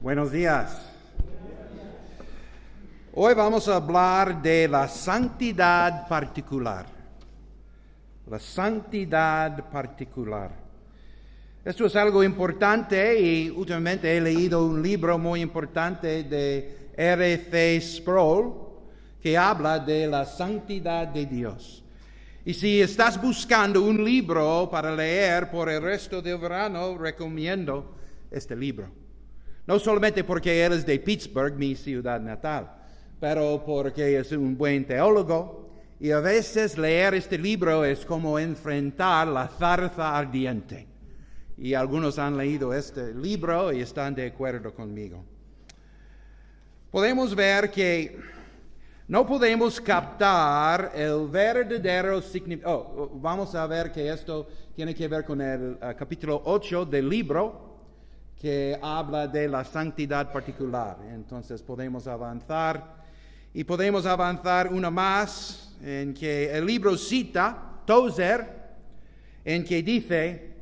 Buenos días. Hoy vamos a hablar de la santidad particular. La santidad particular. Esto es algo importante y últimamente he leído un libro muy importante de R.C. Sproul que habla de la santidad de Dios. Y si estás buscando un libro para leer por el resto del verano, recomiendo este libro. No solamente porque eres de Pittsburgh, mi ciudad natal, pero porque es un buen teólogo. Y a veces leer este libro es como enfrentar la zarza ardiente. Y algunos han leído este libro y están de acuerdo conmigo. Podemos ver que no podemos captar el verdadero significado. Vamos a ver que esto tiene que ver con el capítulo 8 del libro, que habla de la santidad particular. Entonces podemos avanzar. Y podemos avanzar una más, en que el libro cita Tozer, en que dice: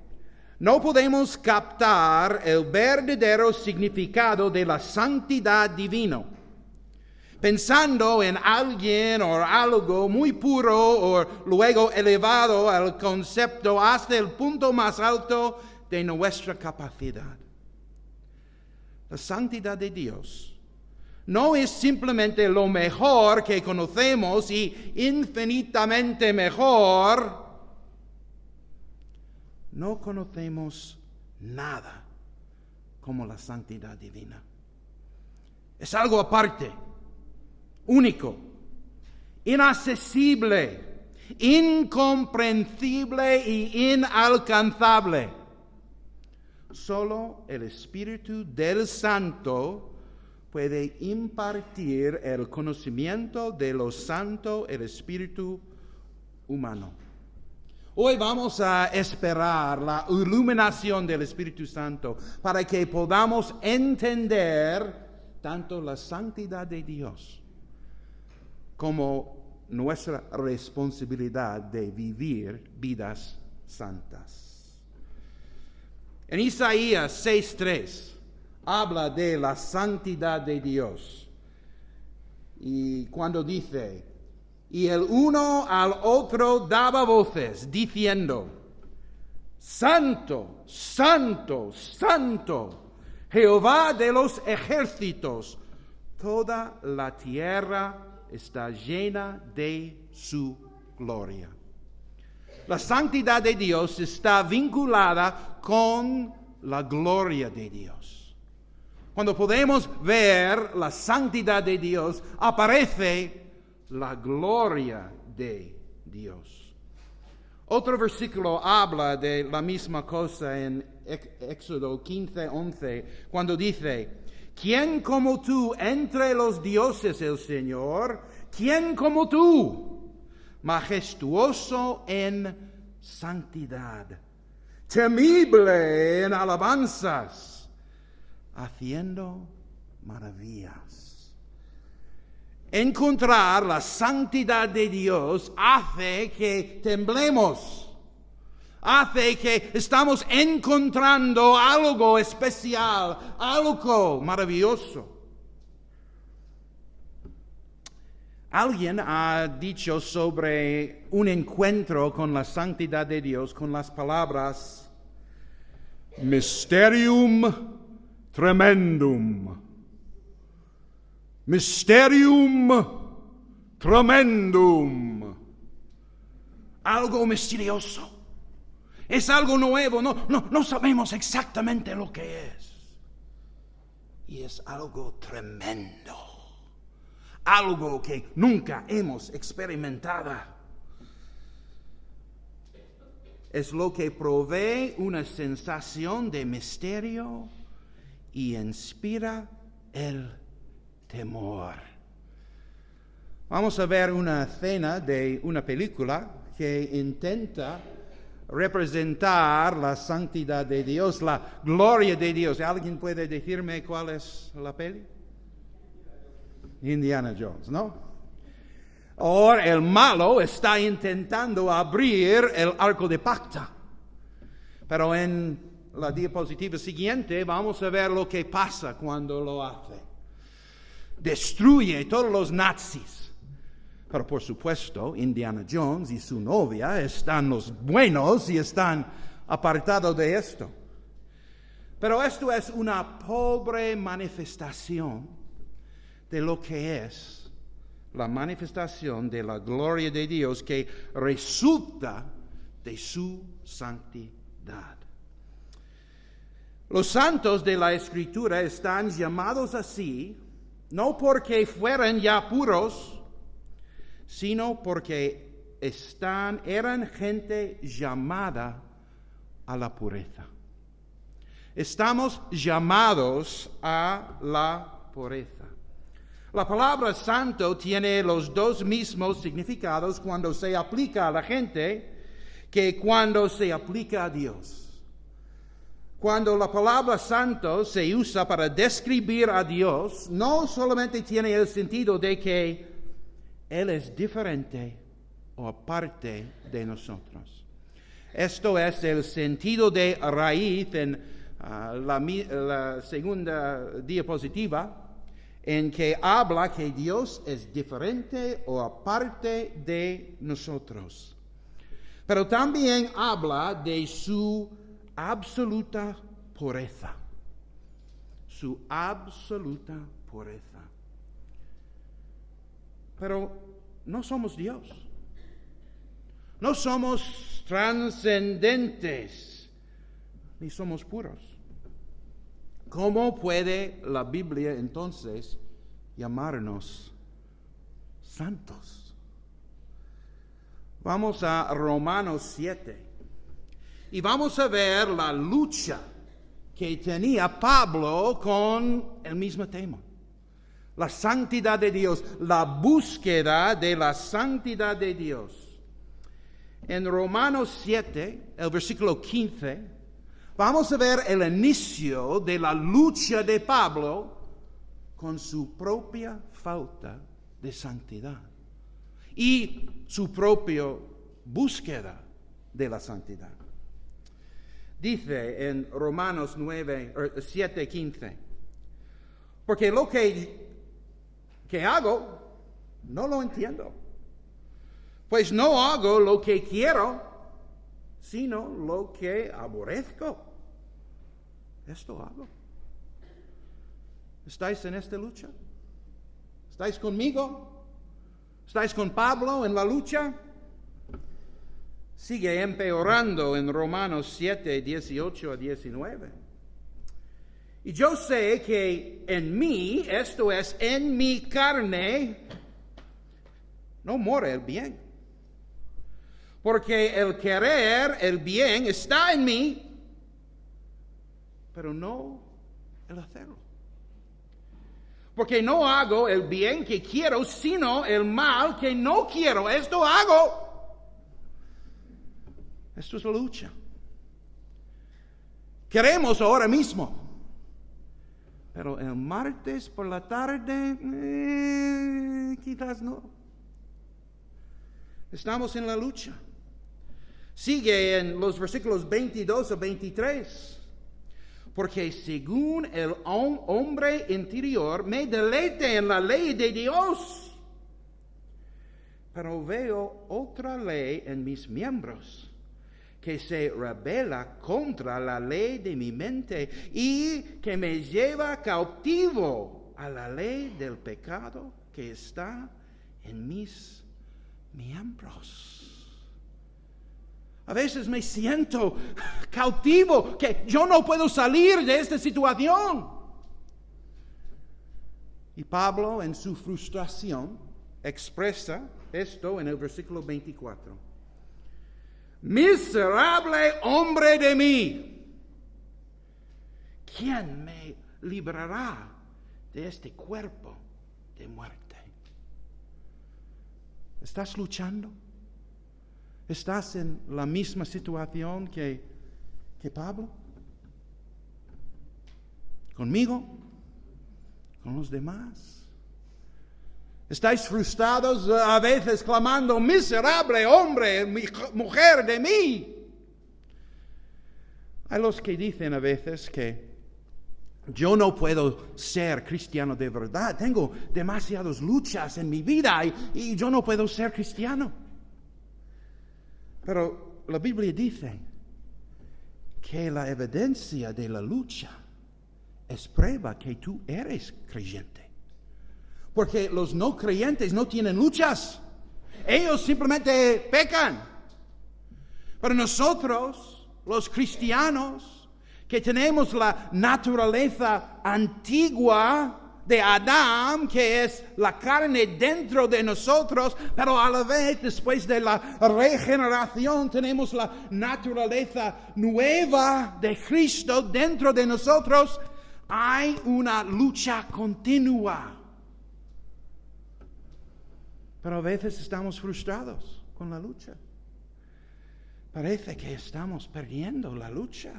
no podemos captar el verdadero significado de la santidad divina pensando en alguien o algo muy puro o luego elevado al concepto hasta el punto más alto de nuestra capacidad. La santidad de Dios no es simplemente lo mejor que conocemos y infinitamente mejor. No conocemos nada como la santidad divina. Es algo aparte, único, inaccesible, incomprensible e inalcanzable. Solo el Espíritu del Santo puede impartir el conocimiento de lo santo, el Espíritu humano. Hoy vamos a esperar la iluminación del Espíritu Santo para que podamos entender tanto la santidad de Dios como nuestra responsabilidad de vivir vidas santas. En Isaías 6:3 habla de la santidad de Dios. Y cuando dice: y el uno al otro daba voces, diciendo: Santo, Santo, Santo, Jehová de los ejércitos, toda la tierra está llena de su gloria. La santidad de Dios está vinculada con la gloria de Dios. Cuando podemos ver la santidad de Dios, aparece la gloria de Dios. Otro versículo habla de la misma cosa en Éxodo 15:11, cuando dice: ¿quién como tú entre los dioses, el Señor? ¿Quién como tú? Majestuoso en santidad, temible en alabanzas, haciendo maravillas. Encontrar la santidad de Dios hace que temblemos, hace que estamos encontrando algo especial, algo maravilloso. Alguien ha dicho sobre un encuentro con la santidad de Dios con las palabras mysterium tremendum. Mysterium tremendum. Algo misterioso. Es algo nuevo. No sabemos exactamente lo que es. Y es algo tremendo. Algo que nunca hemos experimentado. Es lo que provee una sensación de misterio y inspira el temor. Vamos a ver una escena de una película que intenta representar la santidad de Dios, la gloria de Dios. ¿Alguien puede decirme cuál es la peli? Indiana Jones, ¿no? Ahora el malo está intentando abrir el arco de pacto. Pero en la diapositiva siguiente vamos a ver lo que pasa cuando lo hace. Destruye todos los nazis. Pero por supuesto, Indiana Jones y su novia están los buenos y están apartados de esto. Pero esto es una pobre manifestación de lo que es la manifestación de la gloria de Dios que resulta de su santidad. Los santos de la Escritura están llamados así, no porque fueran ya puros, sino porque eran gente llamada a la pureza. Estamos llamados a la pureza. La palabra santo tiene los dos mismos significados cuando se aplica a la gente que cuando se aplica a Dios. Cuando la palabra santo se usa para describir a Dios, no solamente tiene el sentido de que Él es diferente o aparte de nosotros. Esto es el sentido de raíz en la segunda diapositiva, en que habla que Dios es diferente o aparte de nosotros. Pero también habla de su absoluta pureza. Su absoluta pureza. Pero no somos Dios. No somos trascendentes, ni somos puros. ¿Cómo puede la Biblia entonces llamarnos santos? Vamos a Romanos 7 y vamos a ver la lucha que tenía Pablo con el mismo tema. La santidad de Dios, la búsqueda de la santidad de Dios. En Romanos 7, el versículo 15, vamos a ver el inicio de la lucha de Pablo con su propia falta de santidad y su propia búsqueda de la santidad. Dice en Romanos 7:15, porque lo que hago no lo entiendo, pues no hago lo que quiero, sino lo que aborrezco. Esto hago. ¿Estáis en esta lucha? ¿Estáis conmigo? ¿Estáis con Pablo en la lucha? Sigue empeorando en Romanos 7, 18 a 19. Y yo sé que en mí, esto es, en mi carne, no mora el bien. Porque el querer, el bien, está en mí, pero no el hacerlo. Porque no hago el bien que quiero, sino el mal que no quiero. Esto hago. Esto es la lucha. Queremos ahora mismo. Pero el martes por la tarde, quizás no. Estamos en la lucha. Sigue en los versículos 22 a 23. Porque según el hombre interior me deleite en la ley de Dios. Pero veo otra ley en mis miembros que se rebela contra la ley de mi mente y que me lleva cautivo a la ley del pecado que está en mis miembros. A veces me siento cautivo, que yo no puedo salir de esta situación. Y Pablo, en su frustración, expresa esto en el versículo 24. Miserable hombre de mí, ¿quién me librará de este cuerpo de muerte? ¿Estás luchando? ¿Estás en la misma situación que Pablo? ¿Conmigo? ¿Con los demás? ¿Estáis frustrados a veces clamando, miserable hombre, mujer de mí? Hay los que dicen a veces que yo no puedo ser cristiano de verdad. Tengo demasiadas luchas en mi vida y yo no puedo ser cristiano. Pero la Biblia dice que la evidencia de la lucha es prueba que tú eres creyente. Porque los no creyentes no tienen luchas. Ellos simplemente pecan. Pero nosotros, los cristianos, que tenemos la naturaleza antigua de Adán, que es la carne dentro de nosotros, pero a la vez, después de la regeneración, tenemos la naturaleza nueva de Cristo dentro de nosotros. Hay una lucha continua. Pero a veces estamos frustrados con la lucha. Parece que estamos perdiendo la lucha.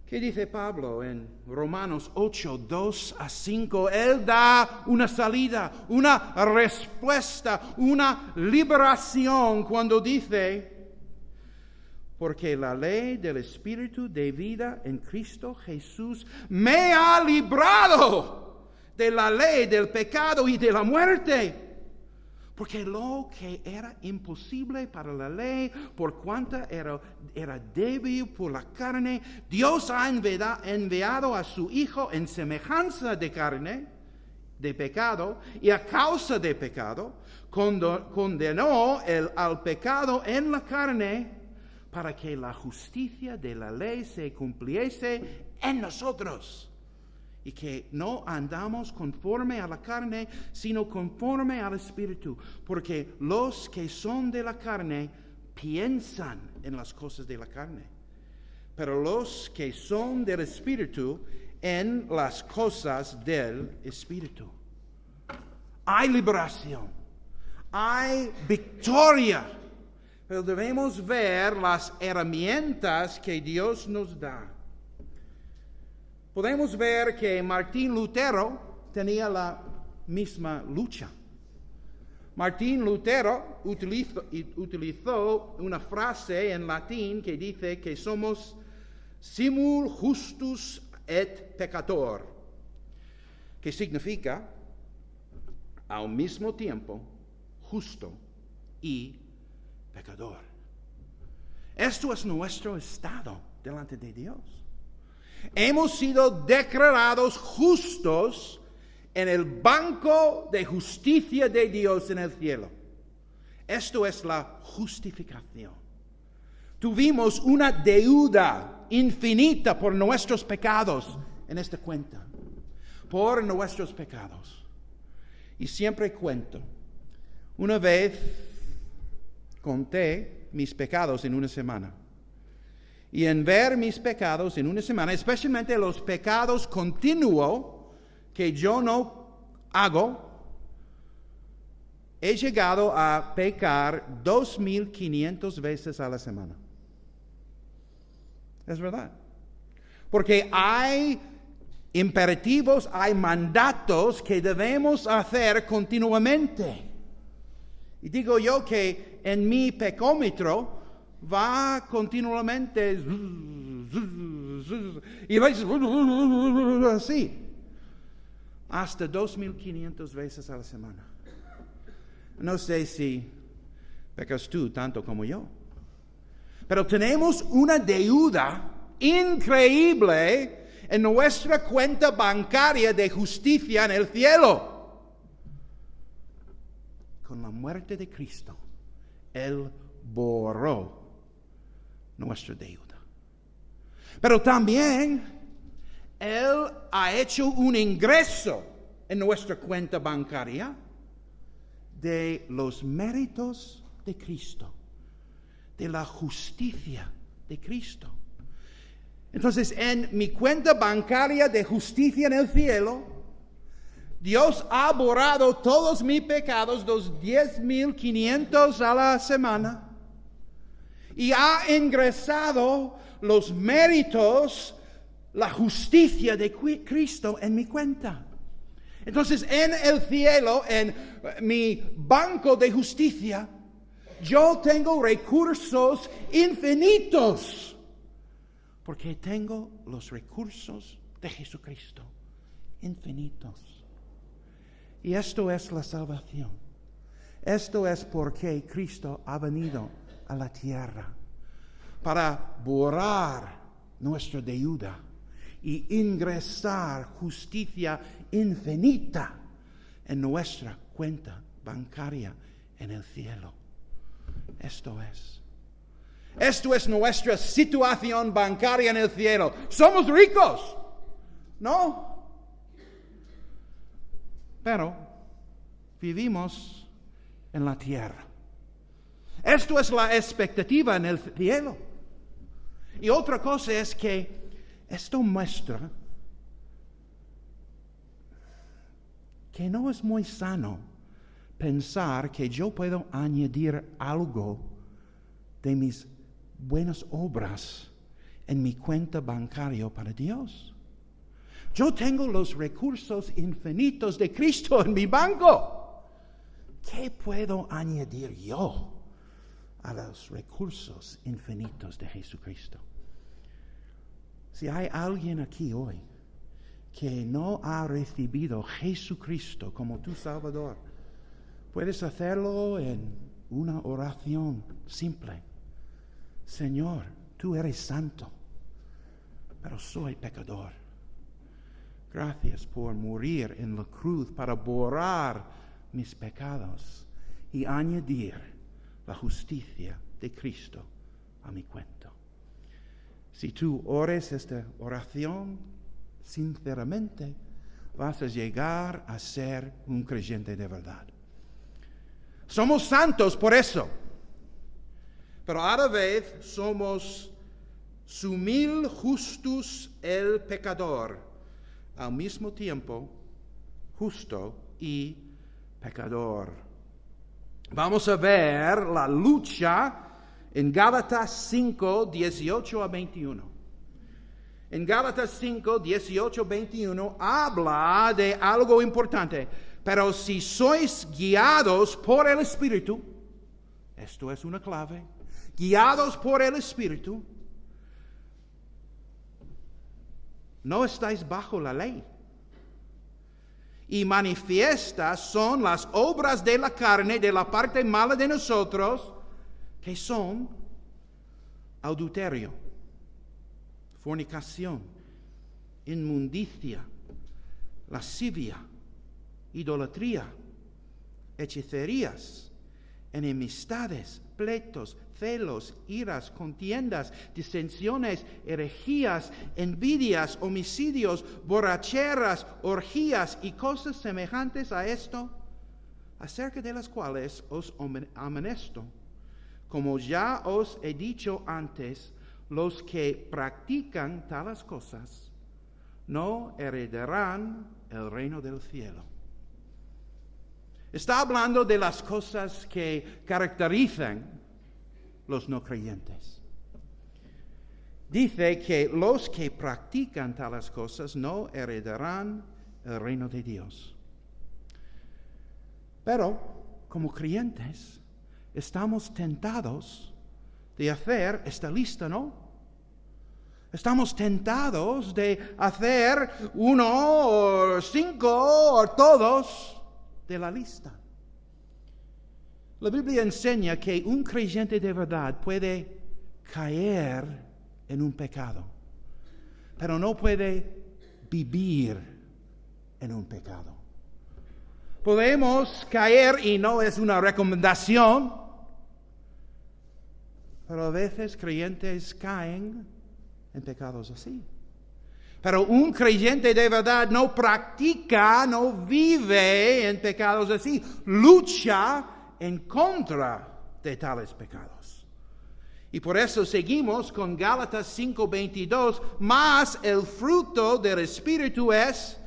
¿Qué dice Pablo en Romanos 8, 2 a 5? Él da una salida, una respuesta, una liberación cuando dice: porque la ley del Espíritu de vida en Cristo Jesús me ha librado de la ley del pecado y de la muerte. Porque lo que era imposible para la ley, por cuanto era débil por la carne, Dios ha enviado a su Hijo en semejanza de carne, de pecado, y a causa de pecado, condenó al pecado en la carne, para que la justicia de la ley se cumpliese en nosotros. Y que no andamos conforme a la carne, sino conforme al Espíritu. Porque los que son de la carne piensan en las cosas de la carne. Pero los que son del Espíritu, en las cosas del Espíritu. Hay liberación. Hay victoria. Pero debemos ver las herramientas que Dios nos da. Podemos ver que Martín Lutero tenía la misma lucha. Martín Lutero utilizó una frase en latín que dice que somos simul justus et peccator, que significa al mismo tiempo justo y pecador. Esto es nuestro estado delante de Dios. Hemos sido declarados justos en el banco de justicia de Dios en el cielo. Esto es la justificación. Tuvimos una deuda infinita por nuestros pecados en esta cuenta. Por nuestros pecados. Y siempre cuento. Una vez conté mis pecados en una semana. Y en ver mis pecados en una semana, especialmente los pecados continuos que yo no hago, he llegado a pecar 2,500 veces a la semana. Es verdad. Porque hay imperativos, hay mandatos que debemos hacer continuamente. Y digo yo que en mi pecómetro va continuamente y va así hasta 2,500 veces a la semana. No sé si pecas tú tanto como yo, pero tenemos una deuda increíble en nuestra cuenta bancaria de justicia en el cielo. Con la muerte de Cristo, Él borró nuestra deuda. Pero también Él ha hecho un ingreso en nuestra cuenta bancaria de los méritos de Cristo, de la justicia de Cristo. Entonces, en mi cuenta bancaria de justicia en el cielo, Dios ha borrado todos mis pecados, los 10,500 a la semana, y ha ingresado los méritos, la justicia de Cristo en mi cuenta. Entonces, en el cielo, en mi banco de justicia, yo tengo recursos infinitos Porque tengo los recursos de Jesucristo infinitos. Y esto es la salvación. Esto es porque Cristo ha venido a la tierra para borrar nuestra deuda y ingresar justicia infinita en nuestra cuenta bancaria en el cielo. Esto es nuestra situación bancaria en el cielo. ¿Somos ricos? No. Pero vivimos en la tierra. Esto es la expectativa en el cielo. Y otra cosa es que esto muestra que no es muy sano pensar que yo puedo añadir algo de mis buenas obras en mi cuenta bancaria para Dios. Yo tengo los recursos infinitos de Cristo en mi banco. ¿Qué puedo añadir yo a los recursos infinitos de Jesucristo? Si hay alguien aquí hoy que no ha recibido Jesucristo como tu Salvador, puedes hacerlo en una oración simple. Señor, tú eres santo, pero soy pecador. Gracias por morir en la cruz para borrar mis pecados y añadir la justicia de Cristo a mi cuenta. Si tú ores esta oración sinceramente, vas a llegar a ser un creyente de verdad. Somos santos por eso, pero a la vez somos sumil justus el pecador, al mismo tiempo justo y pecador. Vamos a ver la lucha en Gálatas 5, 18 a 21. En Gálatas 5, 18 a 21 habla de algo importante. Pero si sois guiados por el Espíritu, esto es una clave, guiados por el Espíritu, no estáis bajo la ley. Y manifiestas son las obras de la carne, de la parte mala de nosotros, que son adulterio, fornicación, inmundicia, lascivia, idolatría, hechicerías, enemistades, pleitos, celos, iras, contiendas, disensiones, herejías, envidias, homicidios, borracheras, orgías y cosas semejantes a esto, acerca de las cuales os amonesto. Como ya os he dicho antes, los que practican tales cosas no heredarán el reino del cielo. Está hablando de las cosas que caracterizan los no creyentes. Dice que los que practican tales cosas no heredarán el reino de Dios. Pero, como creyentes, estamos tentados de hacer esta lista, ¿no? Estamos tentados de hacer 1 o 5 o todos de la lista. La Biblia enseña que un creyente de verdad puede caer en un pecado, pero no puede vivir en un pecado. Podemos caer, y no es una recomendación, pero a veces creyentes caen en pecados así. Pero un creyente de verdad no practica, no vive en pecados así, lucha en contra de tales pecados. Y por eso seguimos con Gálatas 5:22, más el fruto del Espíritu es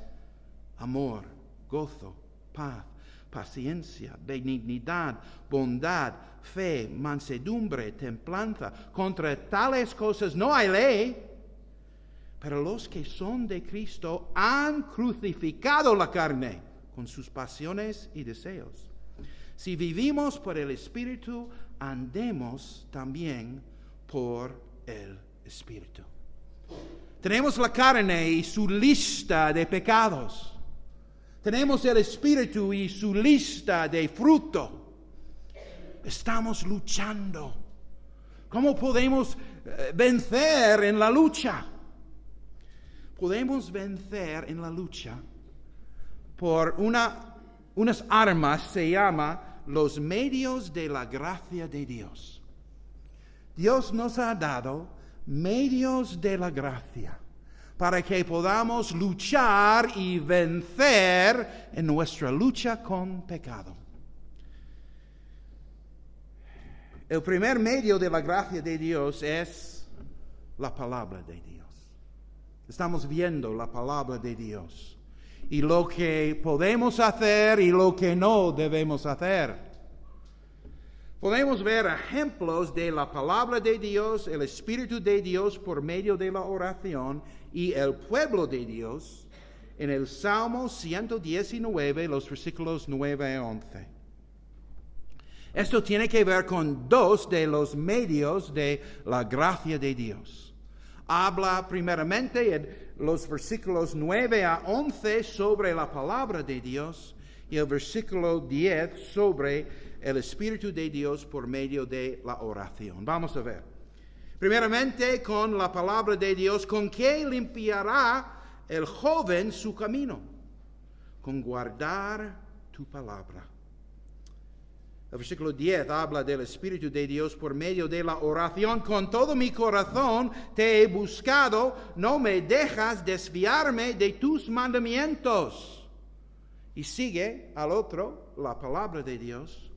amor, gozo, paz, paciencia, benignidad, bondad, fe, mansedumbre, templanza. Contra tales cosas no hay ley. Pero los que son de Cristo han crucificado la carne con sus pasiones y deseos. Si vivimos por el Espíritu, andemos también por el Espíritu. Tenemos la carne y su lista de pecados. Tenemos el Espíritu y su lista de fruto. Estamos luchando. ¿Cómo podemos vencer en la lucha? Podemos vencer en la lucha por unas armas, se llama los medios de la gracia de Dios. Dios nos ha dado medios de la gracia para que podamos luchar y vencer en nuestra lucha con pecado. El primer medio de la gracia de Dios es la palabra de Dios. Estamos viendo la palabra de Dios y lo que podemos hacer y lo que no debemos hacer. Podemos ver ejemplos de la palabra de Dios, el Espíritu de Dios por medio de la oración y el pueblo de Dios en el Salmo 119, los versículos 9 a 11. Esto tiene que ver con dos de los medios de la gracia de Dios. Habla primeramente en los versículos 9 a 11 sobre la palabra de Dios y el versículo 10 sobre el Espíritu de Dios por medio de la oración. Vamos a ver. Primeramente con la palabra de Dios, ¿con qué limpiará el joven su camino? Con guardar tu palabra. El versículo 10 habla del Espíritu de Dios por medio de la oración. Con todo mi corazón te he buscado, no me dejas desviarme de tus mandamientos. Y sigue al otro la palabra de Dios.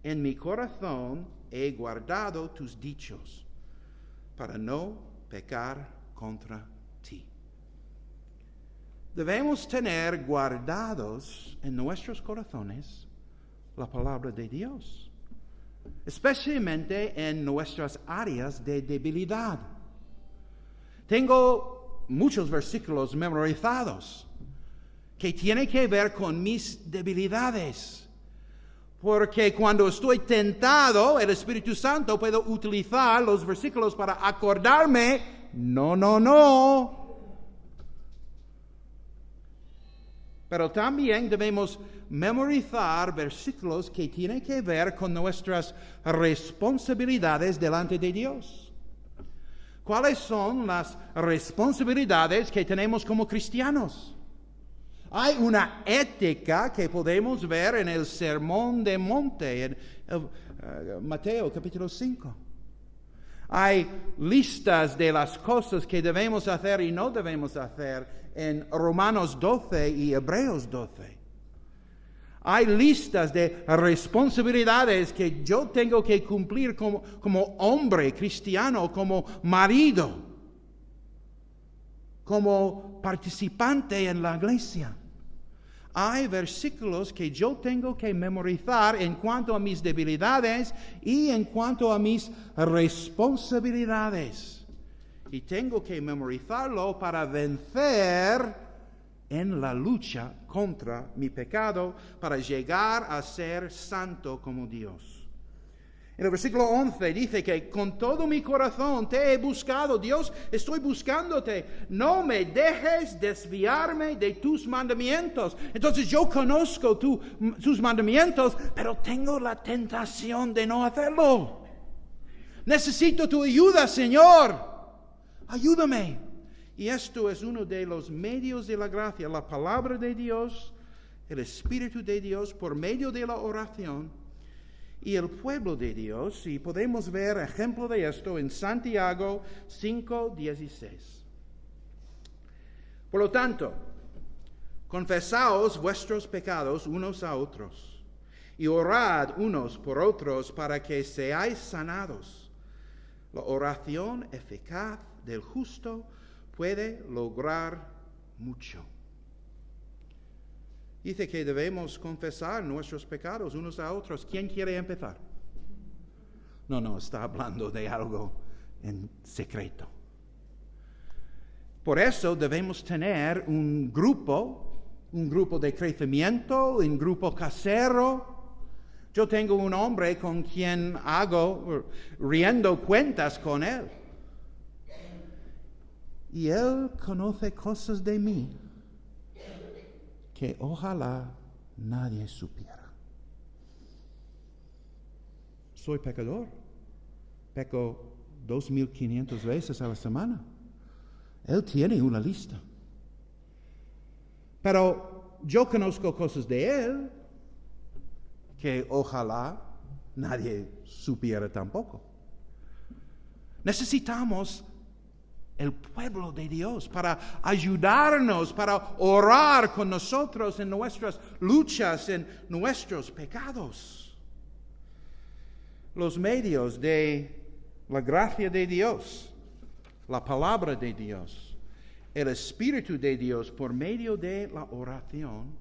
En mi corazón he guardado tus dichos para no pecar contra ti. Debemos tener guardados en nuestros corazones la palabra de Dios, especialmente en nuestras áreas de debilidad. Tengo muchos versículos memorizados que tienen que ver con mis debilidades, porque cuando estoy tentado, el Espíritu Santo puede utilizar los versículos para acordarme, no. Pero también debemos memorizar versículos que tienen que ver con nuestras responsabilidades delante de Dios. ¿Cuáles son las responsabilidades que tenemos como cristianos? Hay una ética que podemos ver en el Sermón del Monte, en Mateo capítulo 5. Hay listas de las cosas que debemos hacer y no debemos hacer en Romanos 12 y Hebreos 12. Hay listas de responsabilidades que yo tengo que cumplir como hombre cristiano, como marido, como participante en la iglesia. Hay versículos que yo tengo que memorizar en cuanto a mis debilidades y en cuanto a mis responsabilidades. Y tengo que memorizarlo para vencer en la lucha contra mi pecado, para llegar a ser santo como Dios. En el versículo 11 dice que con todo mi corazón te he buscado. Dios, estoy buscándote. No me dejes desviarme de tus mandamientos. Entonces yo conozco tus mandamientos, pero tengo la tentación de no hacerlo. Necesito tu ayuda, Señor. Ayúdame. Y esto es uno de los medios de la gracia, la palabra de Dios, el Espíritu de Dios por medio de la oración. Y el pueblo de Dios, y podemos ver ejemplo de esto en Santiago 5:16. Por lo tanto, confesaos vuestros pecados unos a otros, y orad unos por otros para que seáis sanados. La oración eficaz del justo puede lograr mucho. Dice que debemos confesar nuestros pecados unos a otros. ¿Quién quiere empezar? No, está hablando de algo en secreto. Por eso debemos tener un grupo de crecimiento, un grupo casero. Yo tengo un hombre con quien hago riendo cuentas con él. Y Él conoce cosas de mí que ojalá nadie supiera. Soy pecador. Peco 2,500 veces a la semana. Él tiene una lista. Pero yo conozco cosas de Él que ojalá nadie supiera tampoco. Necesitamos el pueblo de Dios para ayudarnos, para orar con nosotros en nuestras luchas, en nuestros pecados. Los medios de la gracia de Dios, la palabra de Dios, el Espíritu de Dios por medio de la oración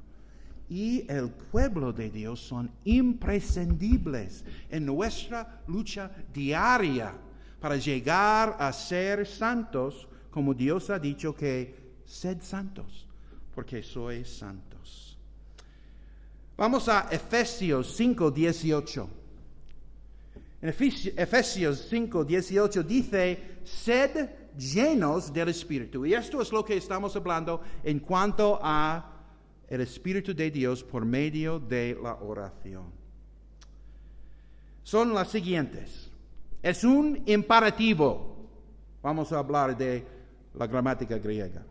y el pueblo de Dios son imprescindibles en nuestra lucha diaria para llegar a ser santos, como Dios ha dicho que sed santos, porque sois santos. Vamos a Efesios 5:18. En Efesios 5:18 dice, sed llenos del Espíritu. Y esto es lo que estamos hablando en cuanto a el Espíritu de Dios por medio de la oración. Son las siguientes. Es un imperativo. Vamos a hablar de la gramática griega.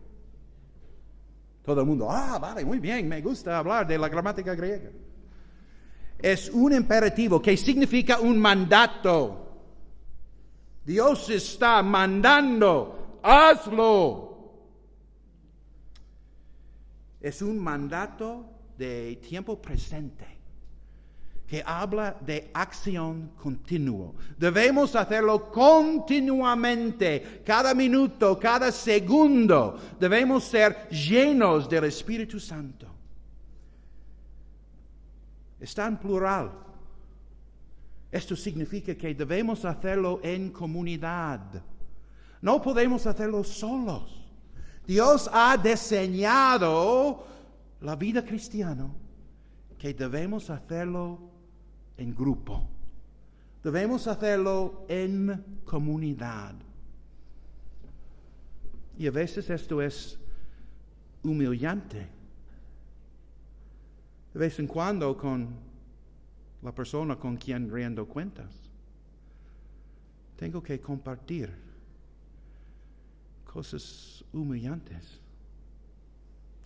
Todo el mundo, vale, muy bien, me gusta hablar de la gramática griega. Es un imperativo que significa un mandato. Dios está mandando, hazlo. Es un mandato de tiempo presente que habla de acción continua. Debemos hacerlo continuamente, cada minuto, cada segundo. Debemos ser llenos del Espíritu Santo. Está en plural. Esto significa que debemos hacerlo en comunidad. No podemos hacerlo solos. Dios ha diseñado la vida cristiana que debemos hacerlo en grupo. Debemos hacerlo en comunidad. Y a veces esto es humillante. De vez en cuando con la persona con quien rindo cuentas, tengo que compartir cosas humillantes,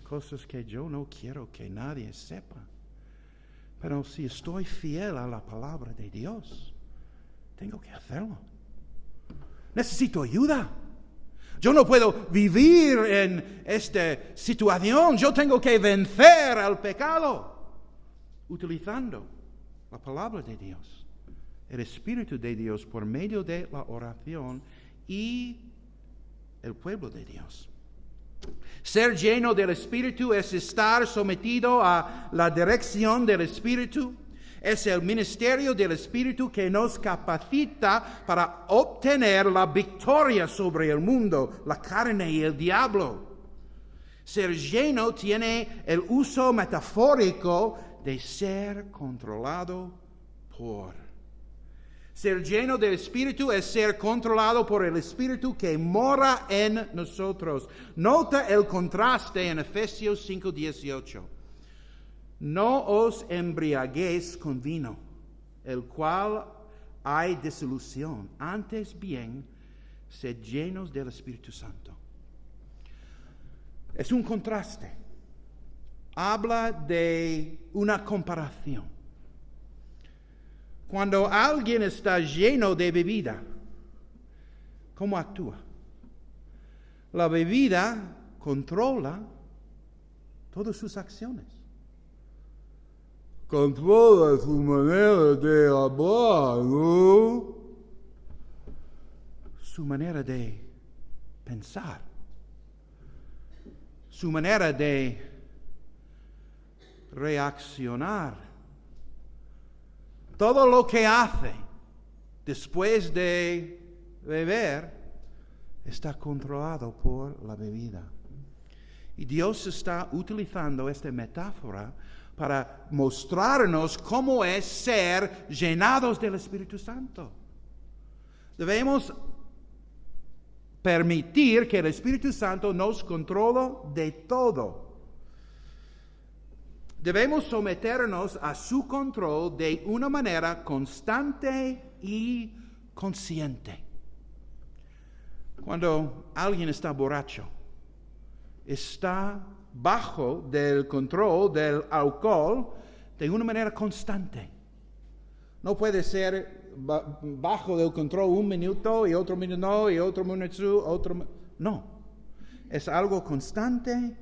cosas que yo no quiero que nadie sepa. Pero si estoy fiel a la palabra de Dios, tengo que hacerlo. Necesito ayuda. Yo no puedo vivir en esta situación. Yo tengo que vencer al pecado utilizando la palabra de Dios, el Espíritu de Dios por medio de la oración y el pueblo de Dios. Ser lleno del Espíritu es estar sometido a la dirección del Espíritu. Es el ministerio del Espíritu que nos capacita para obtener la victoria sobre el mundo, la carne y el diablo. Ser lleno tiene el uso metafórico de ser controlado por. Ser lleno del Espíritu es ser controlado por el Espíritu que mora en nosotros. Nota el contraste en Efesios 5:18. No os embriaguéis con vino, el cual hay disolución. Antes bien, sed llenos del Espíritu Santo. Es un contraste. Habla de una comparación. Cuando alguien está lleno de bebida, ¿cómo actúa? La bebida controla todas sus acciones. Controla su manera de hablar, ¿no? Su manera de pensar. Su manera de reaccionar. Todo lo que hace después de beber está controlado por la bebida. Y Dios está utilizando esta metáfora para mostrarnos cómo es ser llenados del Espíritu Santo. Debemos permitir que el Espíritu Santo nos controle de todo. Debemos someternos a su control de una manera constante y consciente. Cuando alguien está borracho, está bajo del control del alcohol de una manera constante. No puede ser bajo del control un minuto y otro minuto no, y otro minuto no. Es algo constante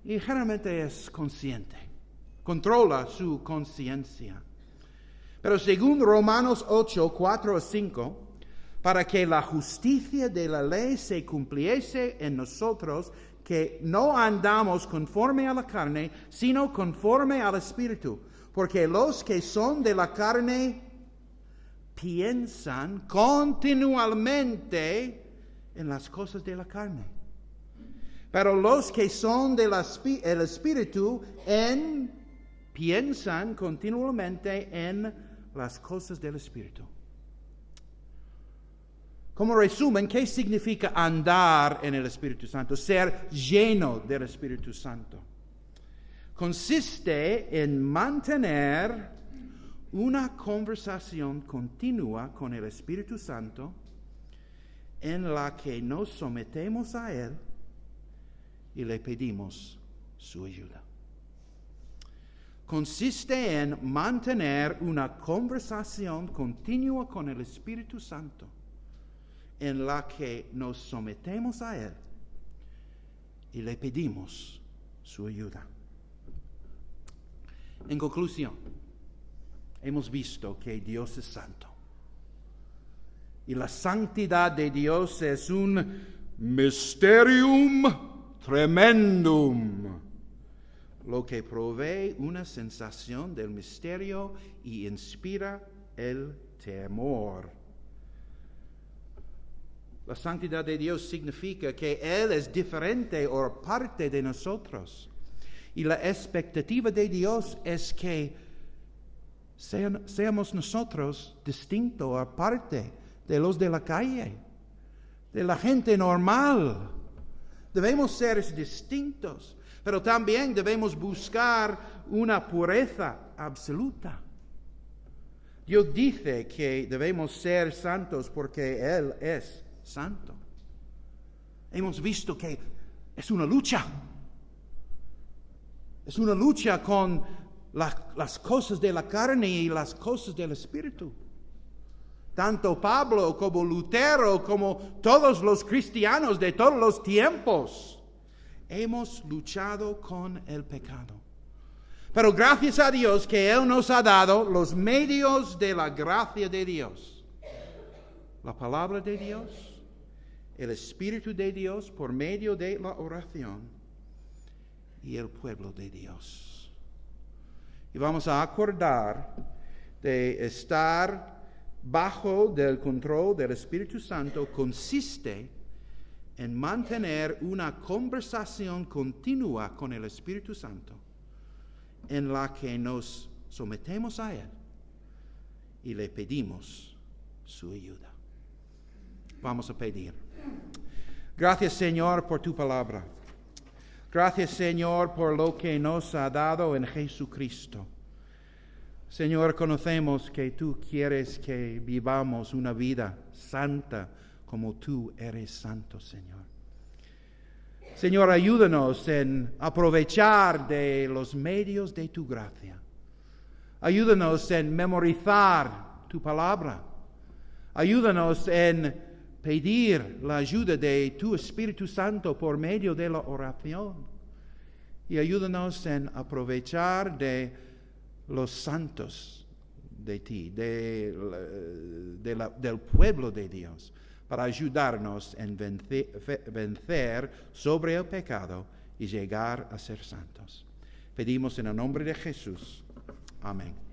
y generalmente es consciente. Controla su conciencia. Pero según Romanos 8, 4 a 5, para que la justicia de la ley se cumpliese en nosotros, que no andamos conforme a la carne, sino conforme al Espíritu. Porque los que son de la carne piensan continuamente en las cosas de la carne. Pero los que son del Espíritu piensan continuamente en las cosas del Espíritu. Como resumen, ¿qué significa andar en el Espíritu Santo? Ser lleno del Espíritu Santo. Consiste en mantener una conversación continua con el Espíritu Santo en la que nos sometemos a Él y le pedimos su ayuda. Consiste en mantener una conversación continua con el Espíritu Santo en la que nos sometemos a Él y le pedimos su ayuda. En conclusión, hemos visto que Dios es santo. Y la santidad de Dios es un mysterium tremendum, lo que provee una sensación del misterio y inspira el temor. La santidad de Dios significa que Él es diferente o parte de nosotros. Y la expectativa de Dios es que seamos nosotros distintos o aparte de los de la calle, de la gente normal. Debemos ser distintos, pero también debemos buscar una pureza absoluta. Dios dice que debemos ser santos porque Él es santo. Hemos visto que es una lucha. Es una lucha con las cosas de la carne y las cosas del Espíritu. Tanto Pablo como Lutero, como todos los cristianos de todos los tiempos, hemos luchado con el pecado. Pero gracias a Dios que Él nos ha dado los medios de la gracia de Dios. La palabra de Dios, el Espíritu de Dios por medio de la oración y el pueblo de Dios. Y vamos a acordar de estar bajo del control del Espíritu Santo consiste en mantener una conversación continua con el Espíritu Santo en la que nos sometemos a Él y le pedimos su ayuda. Vamos a pedir. Gracias, Señor, por tu palabra. Gracias, Señor, por lo que nos ha dado en Jesucristo. Señor, conocemos que tú quieres que vivamos una vida santa como tú eres santo, Señor. Señor, ayúdanos en aprovechar de los medios de tu gracia. Ayúdanos en memorizar tu palabra. Ayúdanos en pedir la ayuda de tu Espíritu Santo por medio de la oración. Y ayúdanos en aprovechar de los santos de ti, del pueblo de Dios, para ayudarnos en vencer sobre el pecado y llegar a ser santos. Pedimos en el nombre de Jesús. Amén.